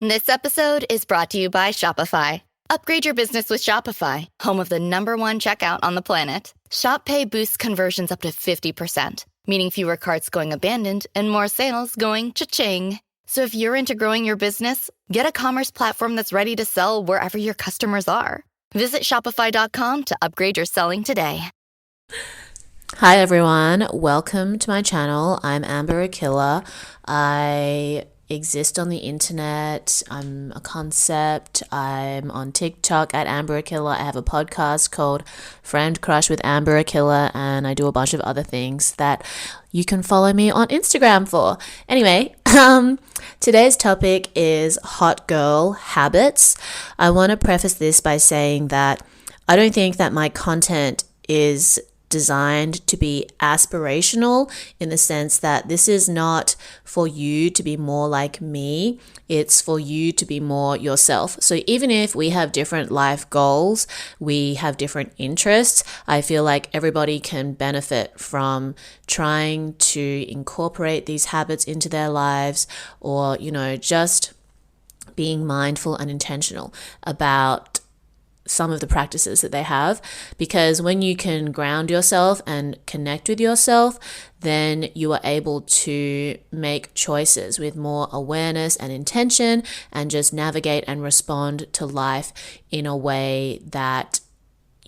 This episode is brought to you by Shopify. Upgrade your business with Shopify, home of the #1 checkout on the planet. Shop Pay boosts conversions up to 50%, meaning fewer carts going abandoned and more sales going cha-ching. So if you're into growing your business, get a commerce platform that's ready to sell wherever your customers are. Visit shopify.com to upgrade your selling today. Hi everyone, welcome to my channel. I'm Amber Akilla. I exist on the internet. I'm a concept. I'm on TikTok at Amber Akilla. I have a podcast called Friend Crush with Amber Akilla, and I do a bunch of other things that you can follow me on Instagram for. Anyway, today's topic is hot girl habits. I want to preface this by saying that I don't think that my content is designed to be aspirational, in the sense that this is not for you to be more like me. It's for you to be more yourself. So even if we have different life goals, we have different interests, I feel like everybody can benefit from trying to incorporate these habits into their lives, or, just being mindful and intentional about some of the practices that they have. Because when you can ground yourself and connect with yourself, then you are able to make choices with more awareness and intention, and just navigate and respond to life in a way that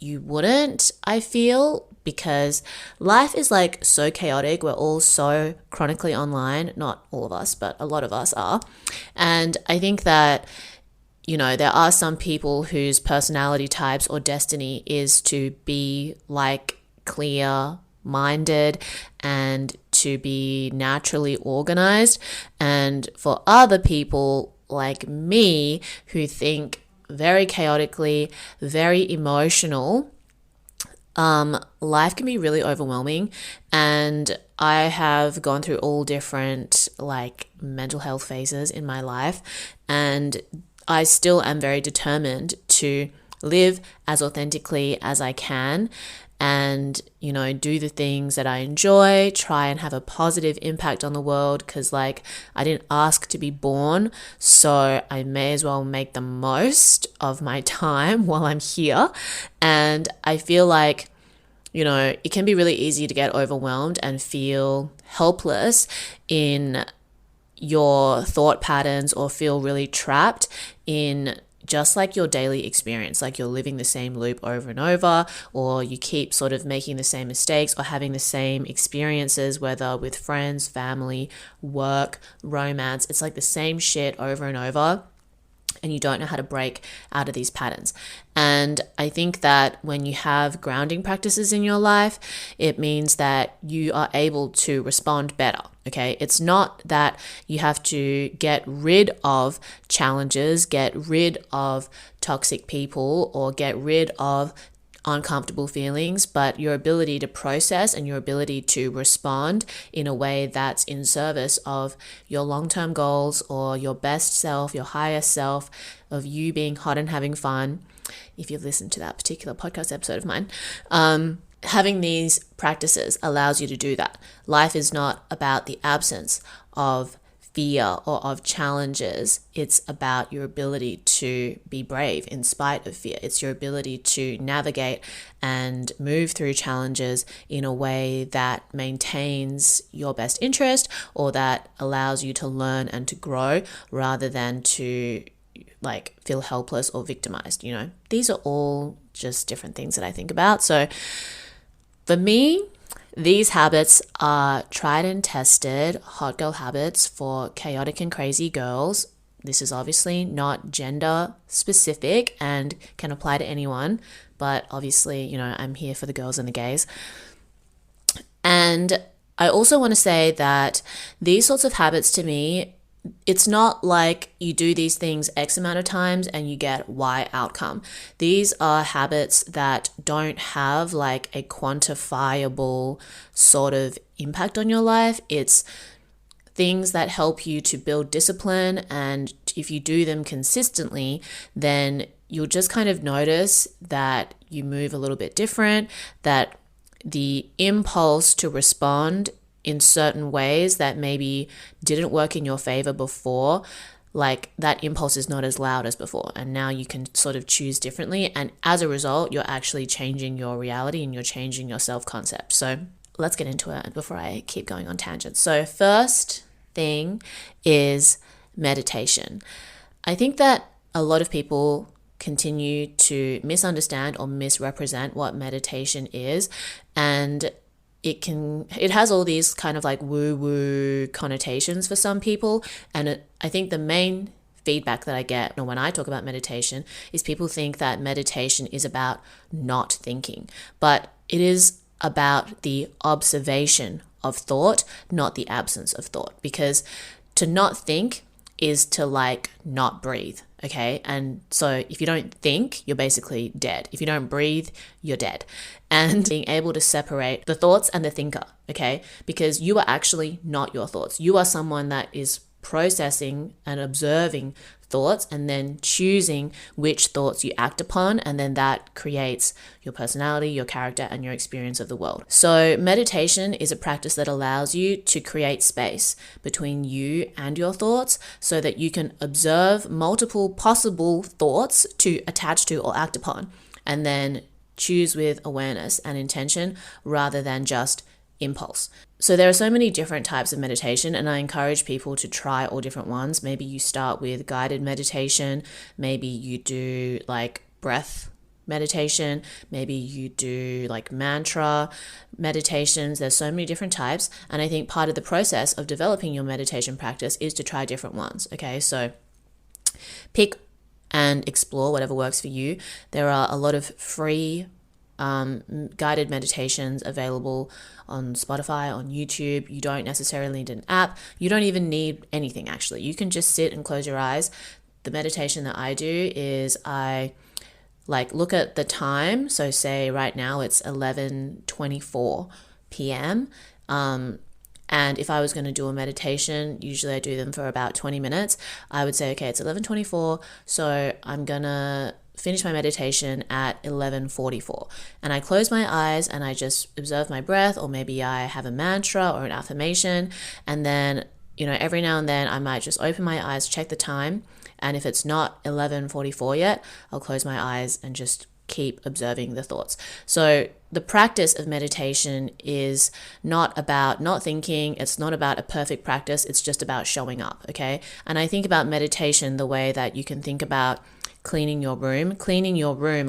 you wouldn't, I feel, because life is like so chaotic. We're all so chronically online. Not all of us, but a lot of us are. And I think that there are some people whose personality types or destiny is to be like clear-minded and to be naturally organized. And for other people like me who think very chaotically, very emotional, life can be really overwhelming. And I have gone through all different mental health phases in my life, and I still am very determined to live as authentically as I can, and, do the things that I enjoy, try and have a positive impact on the world, because I didn't ask to be born, so I may as well make the most of my time while I'm here. And I feel like, it can be really easy to get overwhelmed and feel helpless in your thought patterns, or feel really trapped in just your daily experience, you're living the same loop over and over, or you keep sort of making the same mistakes or having the same experiences, whether with friends, family, work, romance. It's the same shit over and over, and you don't know how to break out of these patterns. And I think that when you have grounding practices in your life, it means that you are able to respond better. Okay, it's not that you have to get rid of challenges, get rid of toxic people, or get rid of uncomfortable feelings, but your ability to process and your ability to respond in a way that's in service of your long-term goals, or your best self, your higher self, of you being hot and having fun. If you've listened to that particular podcast episode of mine, having these practices allows you to do that. Life is not about the absence of fear or of challenges. It's about your ability to be brave in spite of fear. It's your ability to navigate and move through challenges in a way that maintains your best interest, or that allows you to learn and to grow, rather than to feel helpless or victimized. These are all just different things that I think about. So for me, these habits are tried and tested hot girl habits for chaotic and crazy girls. This is obviously not gender specific and can apply to anyone, but obviously, I'm here for the girls and the gays. And I also want to say that these sorts of habits, to me, it's not like you do these things X amount of times and you get Y outcome. These are habits that don't have a quantifiable sort of impact on your life. It's things that help you to build discipline, and if you do them consistently, then you'll just kind of notice that you move a little bit different, that the impulse to respond in certain ways that maybe didn't work in your favor before, like that impulse is not as loud as before. And now you can sort of choose differently. And as a result, you're actually changing your reality and you're changing your self-concept. So let's get into it before I keep going on tangents. So first thing is meditation. I think that a lot of people continue to misunderstand or misrepresent what meditation is, and it has all these kind of like woo-woo connotations for some people. And I think the main feedback that I get when I talk about meditation is people think that meditation is about not thinking, but it is about the observation of thought, not the absence of thought, because to not think is to like not breathe. Okay. And so if you don't think, you're basically dead. If you don't breathe, you're dead. And being able to separate the thoughts and the thinker. Okay. Because you are actually not your thoughts. You are someone that is processing and observing thoughts and then choosing which thoughts you act upon, and then that creates your personality, your character, and your experience of the world. So meditation is a practice that allows you to create space between you and your thoughts so that you can observe multiple possible thoughts to attach to or act upon, and then choose with awareness and intention rather than just impulse. So there are so many different types of meditation, and I encourage people to try all different ones. Maybe you start with guided meditation, maybe you do like breath meditation, maybe you do like mantra meditations. There's so many different types, and I think part of the process of developing your meditation practice is to try different ones. Okay, so pick and explore whatever works for you. There are a lot of free guided meditations available on Spotify, on YouTube. You don't necessarily need an app. You don't even need anything, actually. You can just sit and close your eyes. The meditation that I do is I like look at the time. So say right now it's 11:24 p.m. And if I was going to do a meditation, usually I do them for about 20 minutes. I would say, okay, it's 11:24, so I'm going to finish my meditation at 11:44. And I close my eyes and I just observe my breath, or maybe I have a mantra or an affirmation. And then, every now and then I might just open my eyes, check the time. And if it's not 11:44 yet, I'll close my eyes and just keep observing the thoughts. So the practice of meditation is not about not thinking. It's not about a perfect practice. It's just about showing up. Okay. And I think about meditation the way that you can think about cleaning your room or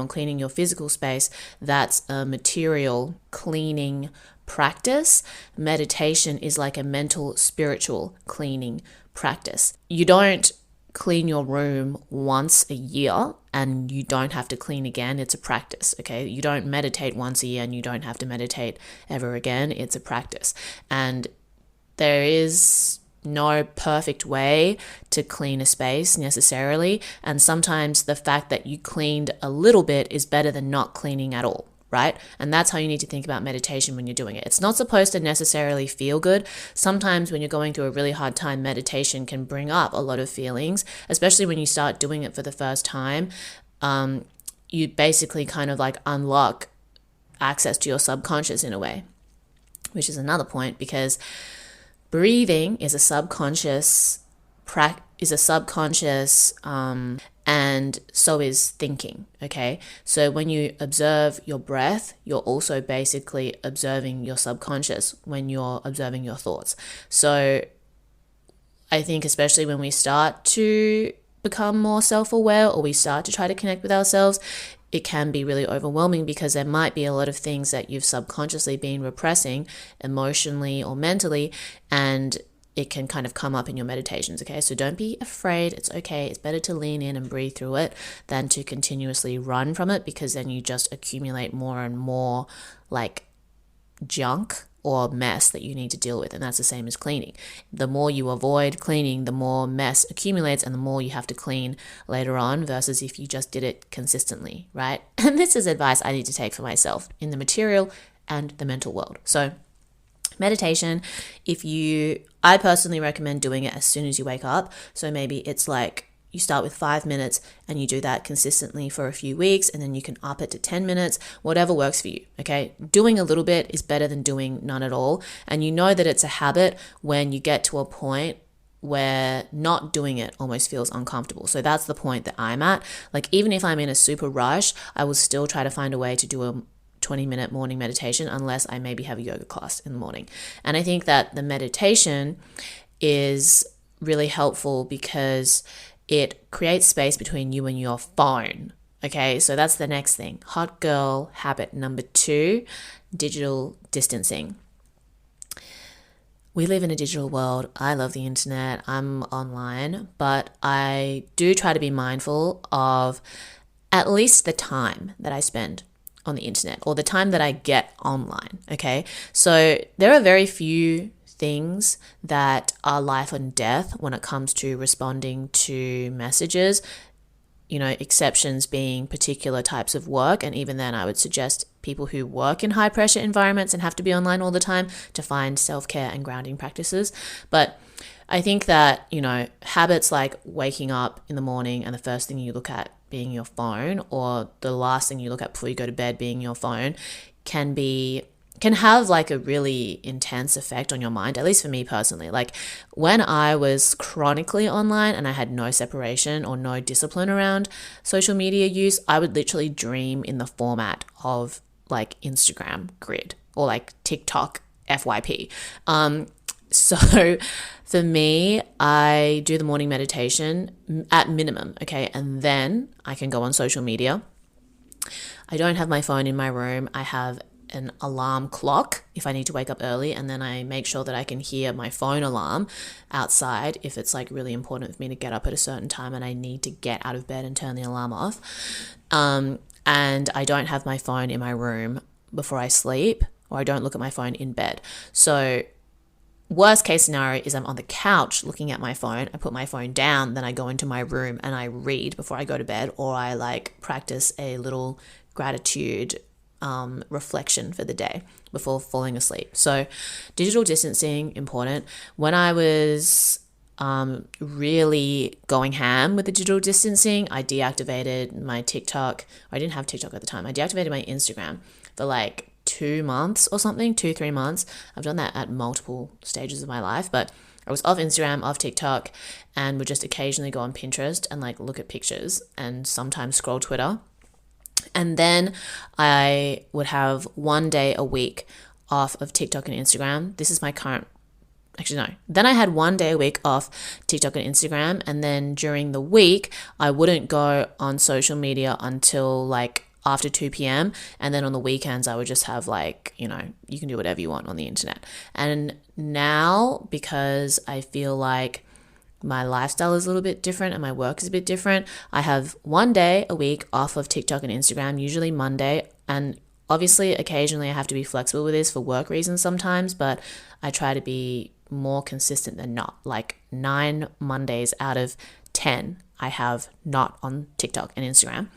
cleaning your physical space. That's a material cleaning practice. Meditation is like a mental, spiritual cleaning practice. You don't clean your room once a year and you don't have to clean again. It's a practice. Okay. You don't meditate once a year and you don't have to meditate ever again. It's a practice. And there is no perfect way to clean a space necessarily. And sometimes the fact that you cleaned a little bit is better than not cleaning at all, right? And that's how you need to think about meditation when you're doing it. It's not supposed to necessarily feel good. Sometimes when you're going through a really hard time, meditation can bring up a lot of feelings, especially when you start doing it for the first time. You basically kind of like unlock access to your subconscious in a way, which is another point, because breathing is a subconscious and so is thinking. Okay. So when you observe your breath, you're also basically observing your subconscious when you're observing your thoughts. So I think especially when we start to become more self-aware or we start to try to connect with ourselves, it can be really overwhelming because there might be a lot of things that you've subconsciously been repressing emotionally or mentally, and it can kind of come up in your meditations. Okay, so don't be afraid. It's okay. It's better to lean in and breathe through it than to continuously run from it, because then you just accumulate more and more like junk or mess that you need to deal with. And that's the same as cleaning. The more you avoid cleaning, the more mess accumulates and the more you have to clean later on, versus if you just did it consistently, right? And this is advice I need to take for myself in the material and the mental world. So meditation, I personally recommend doing it as soon as you wake up. So maybe it's like you start with 5 minutes and you do that consistently for a few weeks, and then you can up it to 10 minutes, whatever works for you. Okay. Doing a little bit is better than doing none at all. And you know that it's a habit when you get to a point where not doing it almost feels uncomfortable. So that's the point that I'm at. Like, even if I'm in a super rush, I will still try to find a way to do a 20-minute morning meditation unless I maybe have a yoga class in the morning. And I think that the meditation is really helpful because it creates space between you and your phone. Okay, so that's the next thing. Hot girl habit number 2, digital distancing. We live in a digital world. I love the internet. I'm online, but I do try to be mindful of at least the time that I spend on the internet or the time that I get online. Okay, so there are very few things that are life and death when it comes to responding to messages, exceptions being particular types of work. And even then, I would suggest people who work in high pressure environments and have to be online all the time to find self-care and grounding practices. But I think that, habits like waking up in the morning and the first thing you look at being your phone, or the last thing you look at before you go to bed being your phone, can have like a really intense effect on your mind, at least for me personally. Like, when I was chronically online and I had no separation or no discipline around social media use, I would literally dream in the format of like Instagram grid or like TikTok FYP. So for me, I do the morning meditation at minimum, okay? And then I can go on social media. I don't have my phone in my room. I have an alarm clock if I need to wake up early, and then I make sure that I can hear my phone alarm outside if it's like really important for me to get up at a certain time and I need to get out of bed and turn the alarm off. And I don't have my phone in my room before I sleep, or I don't look at my phone in bed. So worst case scenario is I'm on the couch looking at my phone, I put my phone down, then I go into my room and I read before I go to bed, or I like practice a little gratitude reflection for the day before falling asleep. So digital distancing, important. When I was really going ham with the digital distancing, I deactivated my TikTok. I didn't have TikTok at the time. I deactivated my Instagram for like 2 months or something, 2-3 months. I've done that at multiple stages of my life, but I was off Instagram, off TikTok, and would just occasionally go on Pinterest and like look at pictures and sometimes scroll Twitter. And then I would have 1 day a week off of TikTok and Instagram. This is my current, actually no. Then I had 1 day a week off TikTok and Instagram. And then during the week, I wouldn't go on social media until like after 2 p.m. And then on the weekends, I would just have like, you can do whatever you want on the internet. And now, because I feel like my lifestyle is a little bit different and my work is a bit different, I have 1 day a week off of TikTok and Instagram, usually Monday. And obviously, occasionally I have to be flexible with this for work reasons sometimes, but I try to be more consistent than not. Like 9 Mondays out of 10, I have not on TikTok and Instagram.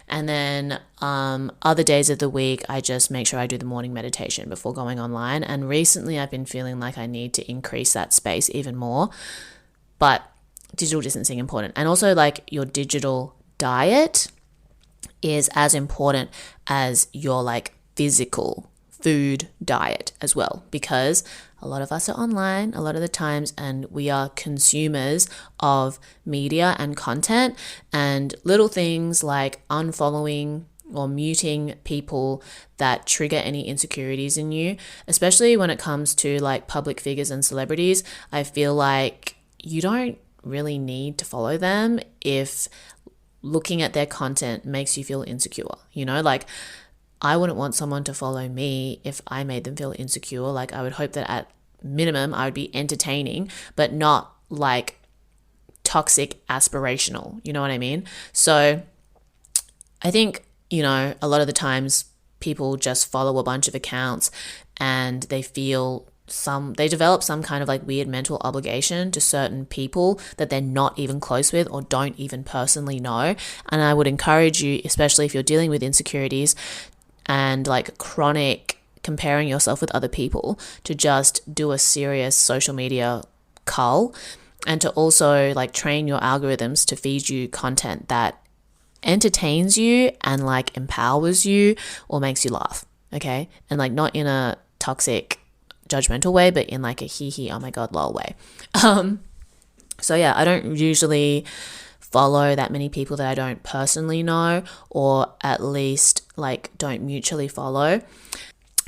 And then other days of the week, I just make sure I do the morning meditation before going online. And recently I've been feeling like I need to increase that space even more. But digital distancing important. And also like your digital diet is as important as your like physical food diet as well, because a lot of us are online a lot of the times and we are consumers of media and content, and little things like unfollowing or muting people that trigger any insecurities in you, especially when it comes to like public figures and celebrities. I feel like you don't really need to follow them if looking at their content makes you feel insecure. Like I wouldn't want someone to follow me if I made them feel insecure. Like I would hope that at minimum I would be entertaining, but not like toxic aspirational. You know what I mean? So I think, a lot of the times people just follow a bunch of accounts and they develop some kind of like weird mental obligation to certain people that they're not even close with or don't even personally know. And I would encourage you, especially if you're dealing with insecurities and like chronic comparing yourself with other people, to just do a serious social media cull, and to also like train your algorithms to feed you content that entertains you and like empowers you or makes you laugh. Okay. And like not in a toxic judgmental way, but in like a hee hee, oh my god, lol way. So yeah, I don't usually follow that many people that I don't personally know, or at least like don't mutually follow.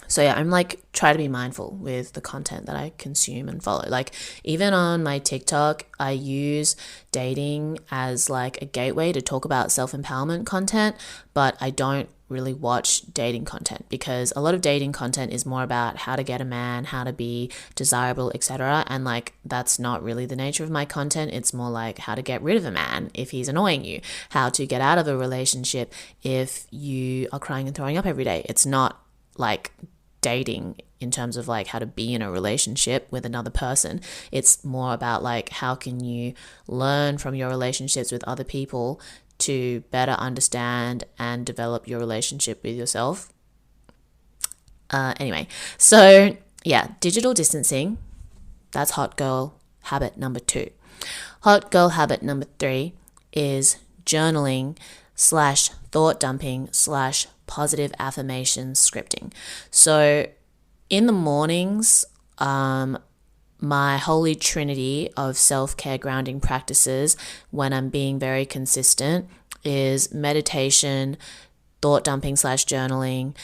So yeah, I'm like try to be mindful with the content that I consume and follow. Like even on my TikTok, I use dating as like a gateway to talk about self-empowerment content, but I don't really watch dating content because a lot of dating content is more about how to get a man, how to be desirable, etc. And like that's not really the nature of my content. It's more like how to get rid of a man if he's annoying you, how to get out of a relationship if you are crying and throwing up every day. It's not like dating in terms of like how to be in a relationship with another person. It's more about like how can you learn from your relationships with other people to better understand and develop your relationship with yourself. Anyway, so yeah, digital distancing, that's hot girl habit number 2. Hot girl habit number 3 is journaling slash thought dumping slash positive affirmations scripting. So in the mornings, my holy trinity of self-care grounding practices when I'm being very consistent is meditation, thought dumping slash journaling,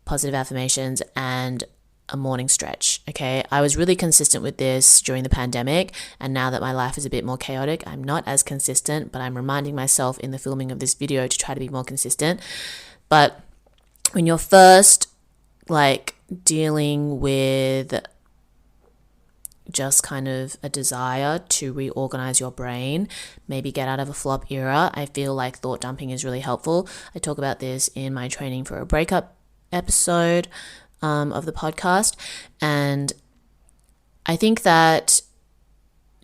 positive affirmations, and a morning stretch. Okay, I was really consistent with this during the pandemic, and now that my life is a bit more chaotic, I'm not as consistent, but I'm reminding myself in the filming of this video to try to be more consistent. But when you're first like dealing with just kind of a desire to reorganize your brain, maybe get out of a flop era, I feel like thought dumping is really helpful. I talk about this in my training for a breakup episode of the podcast. And I think that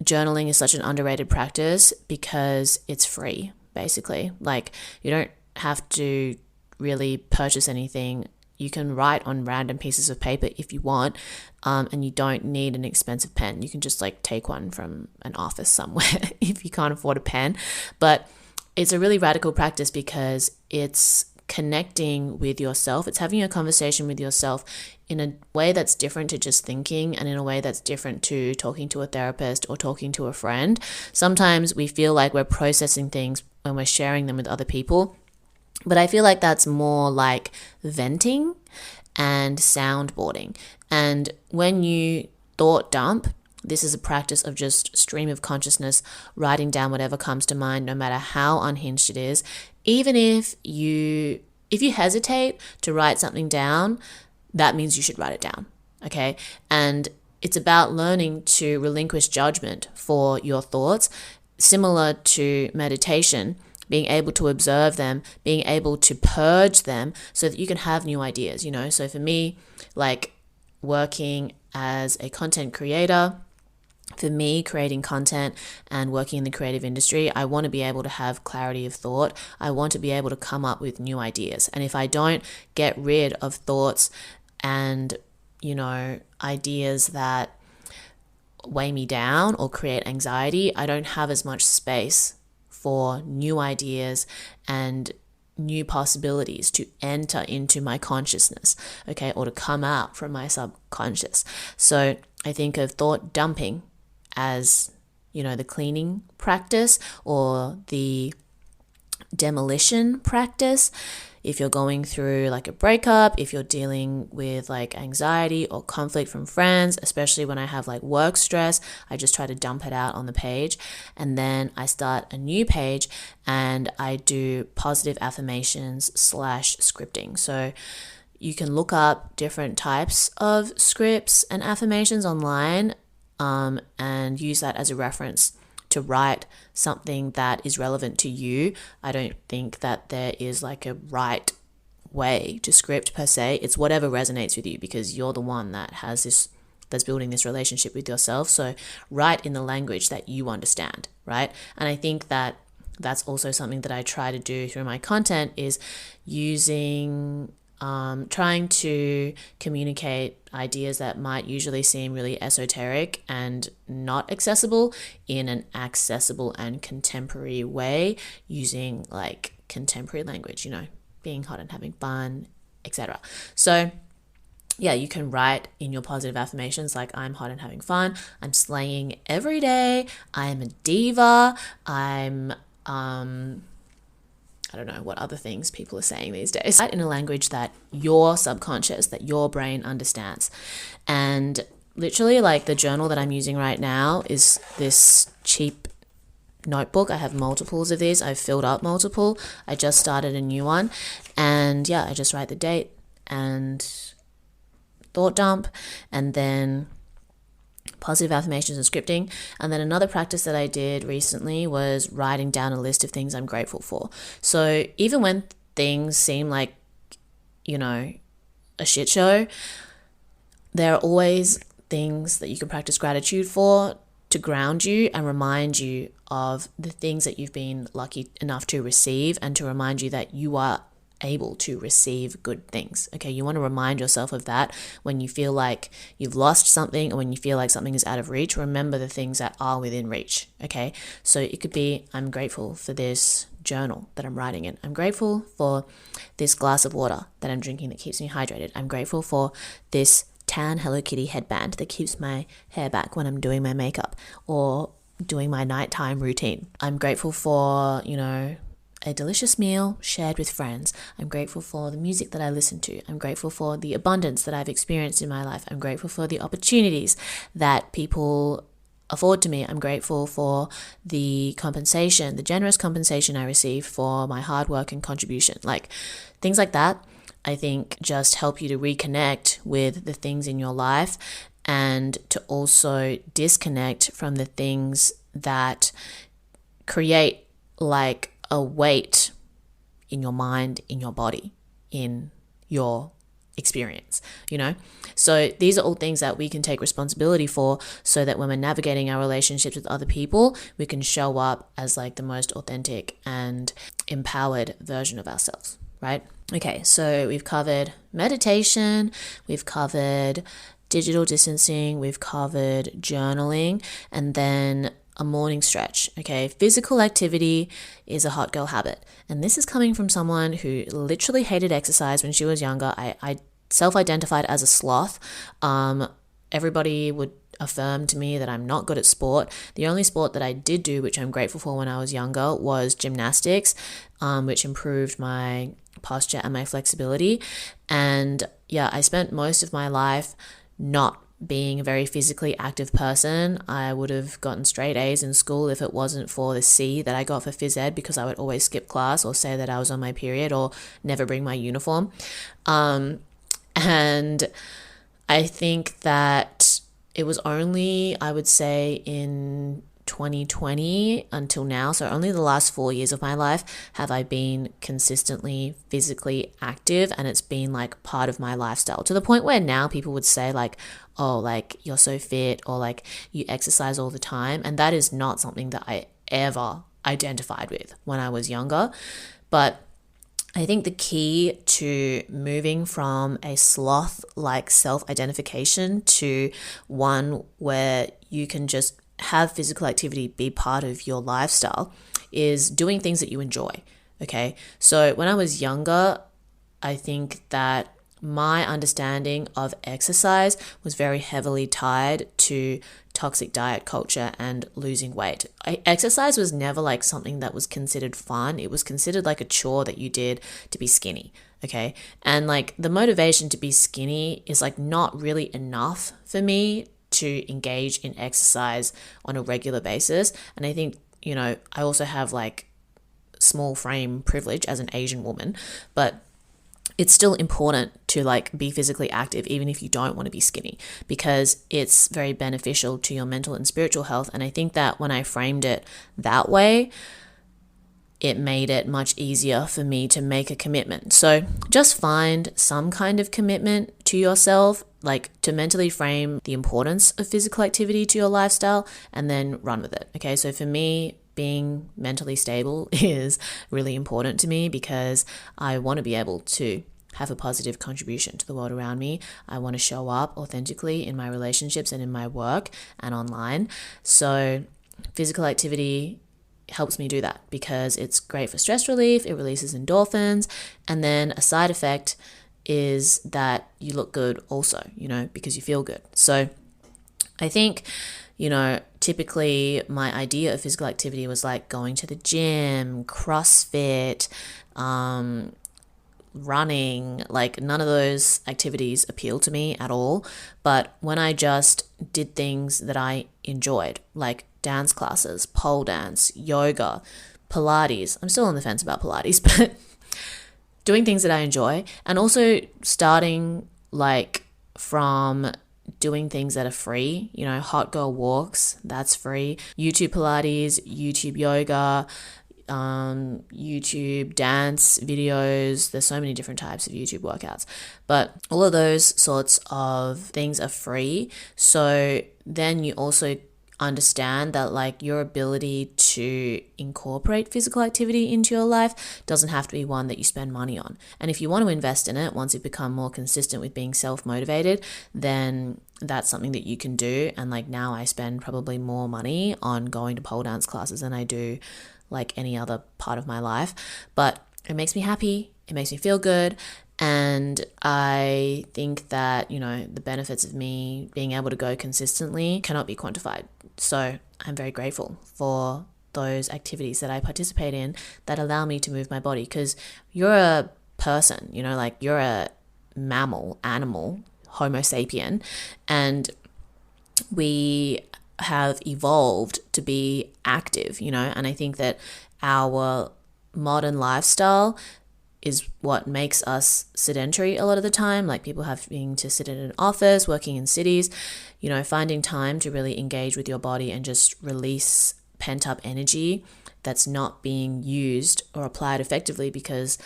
journaling is such an underrated practice because it's free, basically. Like you don't have to really purchase anything. You can write on random pieces of paper if you want, and you don't need an expensive pen. You can just like take one from an office somewhere if you can't afford a pen. But it's a really radical practice because it's connecting with yourself. It's having a conversation with yourself in a way that's different to just thinking, and in a way that's different to talking to a therapist or talking to a friend. Sometimes we feel like we're processing things when we're sharing them with other people, but I feel like that's more like venting and soundboarding. And when you thought dump, this is a practice of just stream of consciousness, writing down whatever comes to mind, no matter how unhinged it is. Even if you hesitate to write something down, that means you should write it down, okay? And it's about learning to relinquish judgment for your thoughts, similar to meditation, being able to observe them, being able to purge them so that you can have new ideas, you know? So for me, like working as a content creator, for me, creating content and working in the creative industry, I want to be able to have clarity of thought. I want to be able to come up with new ideas. And if I don't get rid of thoughts and, you know, ideas that weigh me down or create anxiety, I don't have as much space for new ideas and new possibilities to enter into my consciousness, okay, or to come out from my subconscious. So I think of thought dumping as, you know, the cleaning practice or the demolition practice. If you're going through like a breakup, if you're dealing with like anxiety or conflict from friends, especially when I have like work stress, I just try to dump it out on the page. And then I start a new page and I do positive affirmations / scripting. So you can look up different types of scripts and affirmations online, and use that as a reference to write something that is relevant to you. I don't think that there is like a right way to script per se. It's whatever resonates with you because you're the one that has this, that's building this relationship with yourself. So write in the language that you understand, right? And I think that that's also something that I try to do through my content is using trying to communicate ideas that might usually seem really esoteric and not accessible in an accessible and contemporary way, using like contemporary language, you know, being hot and having fun, etc. So yeah, you can write in your positive affirmations like, I'm hot and having fun, I'm slaying every day, I'm a diva, I'm I don't know what other things people are saying these days. Write in a language that your subconscious, that your brain understands. And literally, like, the journal that I'm using right now is this cheap notebook. I have multiples of these. I've filled up multiple. I just started a new one. And yeah, I just write the date and thought dump, and then positive affirmations and scripting. And then another practice that I did recently was writing down a list of things I'm grateful for. So even when things seem like, a shit show, there are always things that you can practice gratitude for to ground you and remind you of the things that you've been lucky enough to receive, and to remind you that you are able to receive good things. Okay, you want to remind yourself of that when you feel like you've lost something, or when you feel like something is out of reach. Remember the things that are within reach. Okay, so it could be, I'm grateful for this journal that I'm writing in. I'm grateful for this glass of water that I'm drinking that keeps me hydrated. I'm grateful for this tan Hello Kitty headband that keeps my hair back when I'm doing my makeup or doing my nighttime routine. I'm grateful for, a delicious meal shared with friends. I'm grateful for the music that I listen to. I'm grateful for the abundance that I've experienced in my life. I'm grateful for the opportunities that people afford to me. I'm grateful for the compensation, the generous compensation I receive for my hard work and contribution. Like, things like that, I think, just help you to reconnect with the things in your life, and to also disconnect from the things that create like a weight in your mind, in your body, in your experience, So these are all things that we can take responsibility for, so that when we're navigating our relationships with other people, we can show up as like the most authentic and empowered version of ourselves, right? Okay, so we've covered meditation, we've covered digital distancing, we've covered journaling, and then a morning stretch. Okay, physical activity is a hot girl habit. And this is coming from someone who literally hated exercise when she was younger. I self-identified as a sloth. Everybody would affirm to me that I'm not good at sport. The only sport that I did do, which I'm grateful for when I was younger, was gymnastics, which improved my posture and my flexibility. And yeah, I spent most of my life not being a very physically active person. I would have gotten straight A's in school if it wasn't for the C that I got for phys ed, because I would always skip class or say that I was on my period or never bring my uniform. And I think that it was only, I would say, in 2020 until now, so only the last 4 years of my life have I been consistently physically active, and it's been like part of my lifestyle, to the point where now people would say like, oh, like, you're so fit, or like, you exercise all the time. And that is not something that I ever identified with when I was younger. But I think the key to moving from a sloth-like self-identification to one where you can just have physical activity be part of your lifestyle is doing things that you enjoy. Okay, so when I was younger, I think that my understanding of exercise was very heavily tied to toxic diet culture and losing weight. Exercise was never like something that was considered fun. It was considered like a chore that you did to be skinny. Okay, and like the motivation to be skinny is like not really enough for me to engage in exercise on a regular basis. And I think, I also have like small frame privilege as an Asian woman, but it's still important to like be physically active even if you don't want to be skinny, because it's very beneficial to your mental and spiritual health. And I think that when I framed it that way, it made it much easier for me to make a commitment. So just find some kind of commitment to yourself, like to mentally frame the importance of physical activity to your lifestyle, and then run with it. Okay, so for me, being mentally stable is really important to me, because I want to be able to have a positive contribution to the world around me. I want to show up authentically in my relationships and in my work and online. So physical activity helps me do that, because it's great for stress relief. It releases endorphins. And then a side effect is that you look good also, because you feel good. So I think, typically my idea of physical activity was like going to the gym, CrossFit, running. Like none of those activities appeal to me at all. But when I just did things that I enjoyed, like dance classes, pole dance, yoga, Pilates, I'm still on the fence about Pilates, but doing things that I enjoy, and also starting like from doing things that are free, hot girl walks, that's free, YouTube Pilates, YouTube yoga, YouTube dance videos. There's so many different types of YouTube workouts, but all of those sorts of things are free. So then you also understand that like your ability to incorporate physical activity into your life doesn't have to be one that you spend money on. And if you want to invest in it, once you become more consistent with being self-motivated, then that's something that you can do. And like now I spend probably more money on going to pole dance classes than I do like any other part of my life. But it makes me happy. It makes me feel good. And I think that, the benefits of me being able to go consistently cannot be quantified. So I'm very grateful for those activities that I participate in that allow me to move my body, because you're a person, like you're a mammal, animal, Homo sapien, and we have evolved to be active, and I think that our modern lifestyle is what makes us sedentary a lot of the time, like people having to sit in an office, working in cities, finding time to really engage with your body and just release pent-up energy that's not being used or applied effectively, because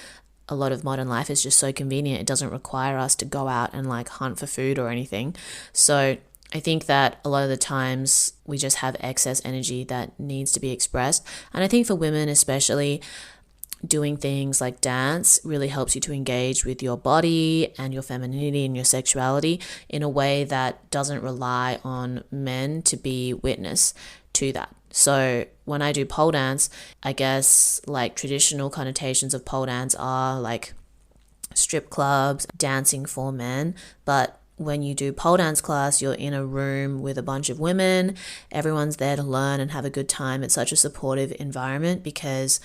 a lot of modern life is just so convenient. It doesn't require us to go out and like hunt for food or anything. So I think that a lot of the times we just have excess energy that needs to be expressed. And I think for women especially, doing things like dance really helps you to engage with your body and your femininity and your sexuality in a way that doesn't rely on men to be witness to that. So when I do pole dance, I guess like traditional connotations of pole dance are like strip clubs, dancing for men. But when you do pole dance class, you're in a room with a bunch of women. Everyone's there to learn and have a good time. It's such a supportive environment because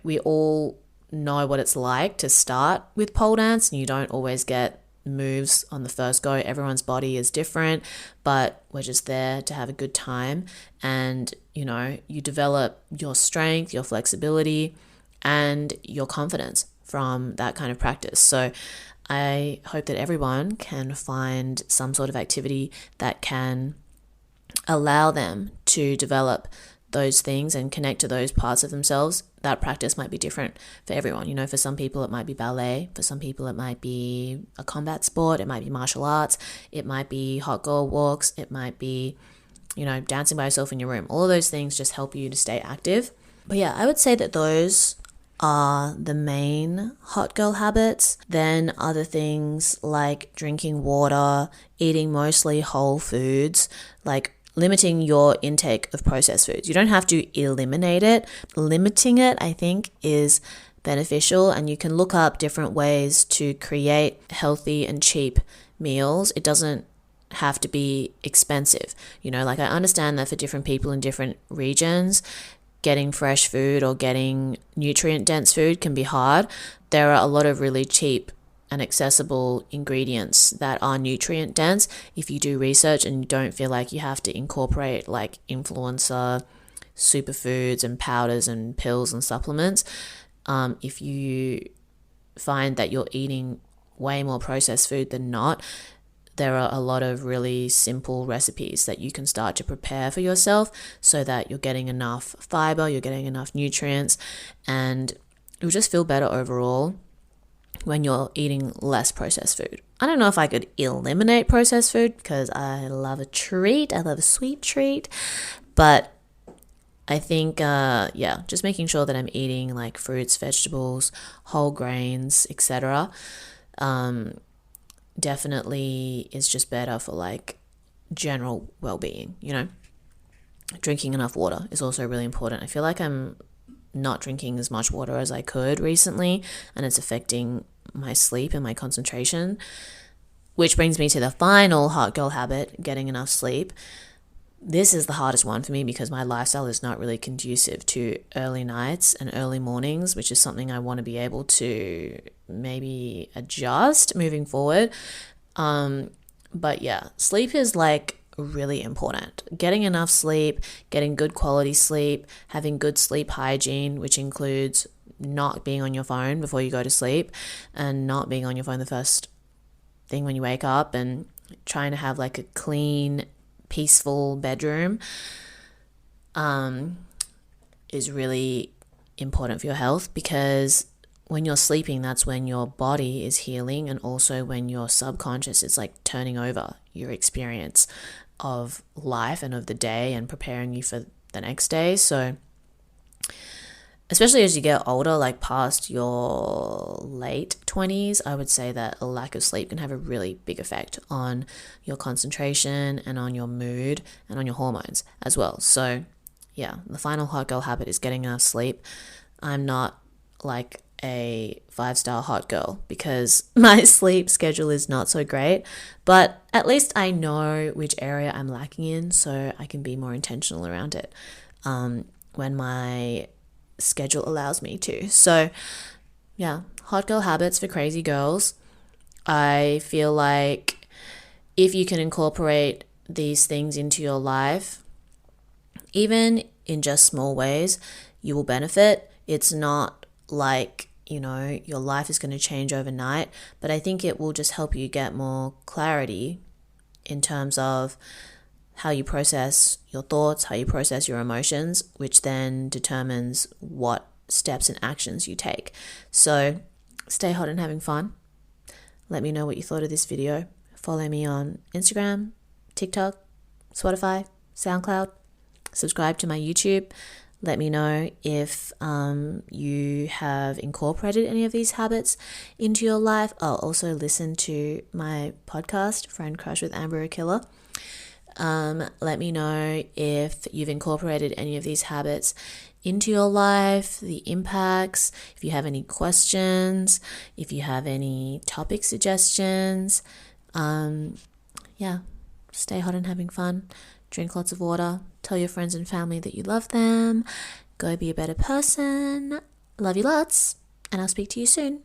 we all know what it's like to start with pole dance, and you don't always get moves on the first go. Everyone's body is different, but we're just there to have a good time. And, you develop your strength, your flexibility, and your confidence from that kind of practice. So I hope that everyone can find some sort of activity that can allow them to develop those things and connect to those parts of themselves. That practice might be different for everyone. For some people it might be ballet, for some people it might be a combat sport, it might be martial arts, it might be hot girl walks, it might be, dancing by yourself in your room. All of those things just help you to stay active. But yeah, I would say that those are the main hot girl habits. Then other things like drinking water, eating mostly whole foods, like limiting your intake of processed foods. You don't have to eliminate it. Limiting it, I think, is beneficial, and you can look up different ways to create healthy and cheap meals. It doesn't have to be expensive. Like I understand that for different people in different regions, getting fresh food or getting nutrient-dense food can be hard. There are a lot of really cheap and accessible ingredients that are nutrient dense if you do research and you don't feel like you have to incorporate like influencer superfoods and powders and pills and supplements. If you find that you're eating way more processed food than not, there are a lot of really simple recipes that you can start to prepare for yourself so that you're getting enough fiber, you're getting enough nutrients, and you'll just feel better overall when you're eating less processed food. I don't know if I could eliminate processed food because I love a treat. I love a sweet treat. But I think, just making sure that I'm eating like fruits, vegetables, whole grains, etc. Definitely is just better for like general well-being, Drinking enough water is also really important. I feel like I'm not drinking as much water as I could recently, and it's affecting my sleep and my concentration, which brings me to the final hot girl habit, getting enough sleep. This is the hardest one for me because my lifestyle is not really conducive to early nights and early mornings, which is something I want to be able to maybe adjust moving forward. But yeah, sleep is like really important. Getting enough sleep, getting good quality sleep, having good sleep hygiene, which includes not being on your phone before you go to sleep and not being on your phone the first thing when you wake up, and trying to have like a clean, peaceful bedroom is really important for your health, because when you're sleeping, that's when your body is healing, and also when your subconscious is like turning over your experience of life and of the day and preparing you for the next day. So especially as you get older, like past your late 20s, I would say that a lack of sleep can have a really big effect on your concentration and on your mood and on your hormones as well. So yeah, the final hot girl habit is getting enough sleep. I'm not like a 5-star hot girl because my sleep schedule is not so great, but at least I know which area I'm lacking in, so I can be more intentional around it when my schedule allows me to. So yeah, hot girl habits for crazy girls. I feel like if you can incorporate these things into your life, even in just small ways, you will benefit. It's not like, your life is going to change overnight, but I think it will just help you get more clarity in terms of how you process your thoughts, how you process your emotions, which then determines what steps and actions you take. So stay hot and having fun. Let me know what you thought of this video. Follow me on Instagram, TikTok, Spotify, SoundCloud. Subscribe to my YouTube. Let me know if you have incorporated any of these habits into your life. I'll also listen to my podcast, Friend Crush with Amber Akilla. Let me know if you've incorporated any of these habits into your life, the impacts, if you have any questions, if you have any topic suggestions. Yeah, stay hot and having fun. Drink lots of water. Tell your friends and family that you love them. Go be a better person. Love you lots. And I'll speak to you soon.